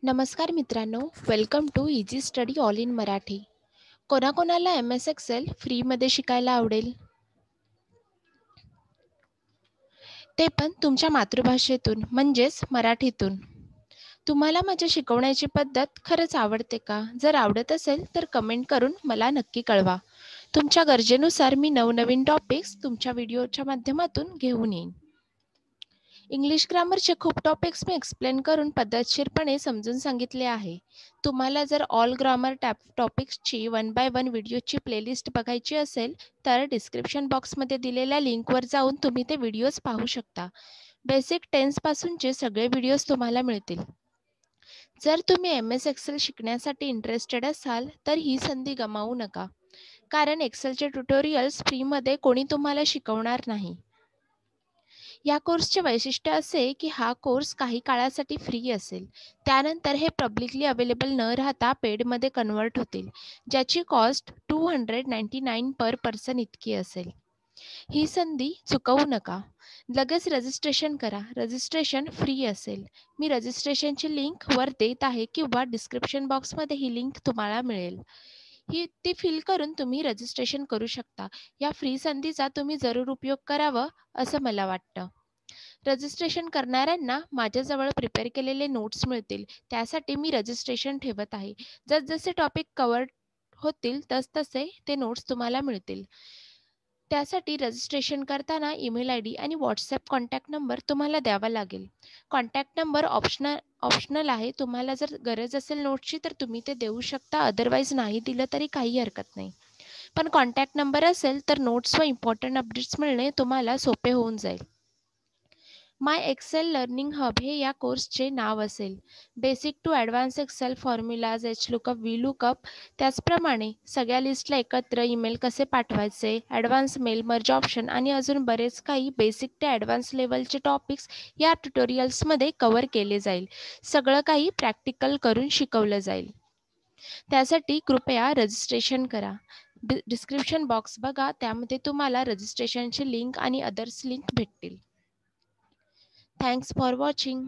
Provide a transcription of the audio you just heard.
नमस्कार मित्रांनो, welcome to easy study all in Marathi. कोणाकोणाला एम एस एक्सेल फ्रीमध्ये शिकायला आवडेल? ते पण तुमच्या मातृभाषेतून म्हणजेच मराठीतून. तुम्हाला माझ्या शिकवण्याची पद्धत खरंच आवडते का? जर आवडत असेल तर कमेंट करून मला नक्की कळवा. तुमच्या गरजेनुसार मी नवनवीन टॉपिक्स तुमच्या व्हिडिओच्या माध्यमातून घेऊन येईन. इंग्लिश ग्रामरचे खूप टॉपिक्स मी एक्सप्लेन करून पद्धतशीरपणे समजून सांगितले आहे. तुम्हाला जर ऑल ग्रामर टॉपिक्सची 1 बाय 1 व्हिडिओची प्लेलिस्ट बघायची असेल तर डिस्क्रिप्शन बॉक्समध्ये दिलेल्या लिंकवर जाऊन तुम्ही ते व्हिडिओज पाहू शकता. बेसिक टेन्सपासूनचे सगळे व्हिडिओज तुम्हाला मिळतील. जर तुम्ही एम एस एक्सेल शिकण्यासाठी इंटरेस्टेड असाल तर ही संधी गमावू नका. कारण एक्सेलचे ट्युटोरियल्स फ्रीमध्ये कोणी तुम्हाला शिकवणार नाही. या कोर्सचे वैशिष्ट्य असे की हा कोर्स काही काळासाठी फ्री असेल. त्यानंतर हे पब्लिकली अवेलेबल न राहता पेडमध्ये कन्वर्ट होतील, ज्याची कॉस्ट 299 पर पर्सन इतकी असेल. ही संधी चुकवू नका. लगेच रजिस्ट्रेशन करा. रजिस्ट्रेशन फ्री असेल. मी रजिस्ट्रेशनची लिंक वर देत आहे किंवा डिस्क्रिप्शन बॉक्समध्ये ही लिंक तुम्हाला मिळेल. ती फिल करून तुम्ही रजिस्ट्रेशन करू शकता. या फ्री संधीचा तुम्ही जरूर उपयोग करावा असं मला वाटतं. रजिस्ट्रेशन करणाऱ्यांना माझ्याजवळ प्रिपेअर केलेले नोट्स मिळतील. त्यासाठी मी रजिस्ट्रेशन ठेवत आहे. जसजसे टॉपिक कव्हर होतील तसतसे ते नोट्स तुम्हाला मिळतील. त्यासाठी रजिस्ट्रेशन करताना ईमेल आय डी आणि व्हॉट्सॲप कॉन्टॅक्ट नंबर तुम्हाला द्यावा लागेल. कॉन्टॅक्ट नंबर ऑप्शनल आहे. तुम्हाला जर गरज असेल नोट्सची तर तुम्ही ते देऊ शकता. अदरवाईज नाही दिलं तरी काही हरकत नाही. पण कॉन्टॅक्ट नंबर असेल तर नोट्स व इम्पॉर्टंट अपडेट्स मिळणे तुम्हाला सोपे होऊन जाईल. माय एक्सेल लर्निंग हब हे या कोर्सचे नाव असेल. Basic to advance Excel formulas, H lookup, V lookup, त्याचप्रमाणे सगळ्या लिस्टला एकत्र ईमेल कसे पाठवायचे, ॲडव्हान्स मेल मर्ज ऑप्शन आणि अजून बरेच काही बेसिक ते ॲडव्हान्स लेवलचे टॉपिक्स या ट्युटोरियल्समध्ये कव्हर केले जाईल. सगळं काही प्रॅक्टिकल करून शिकवलं जाईल. त्यासाठी कृपया रजिस्ट्रेशन करा. डिस्क्रिप्शन बॉक्स बघा, त्यामध्ये तुम्हाला रजिस्ट्रेशनची लिंक आणि अदर्स लिंक भेटतील. Thanks for watching.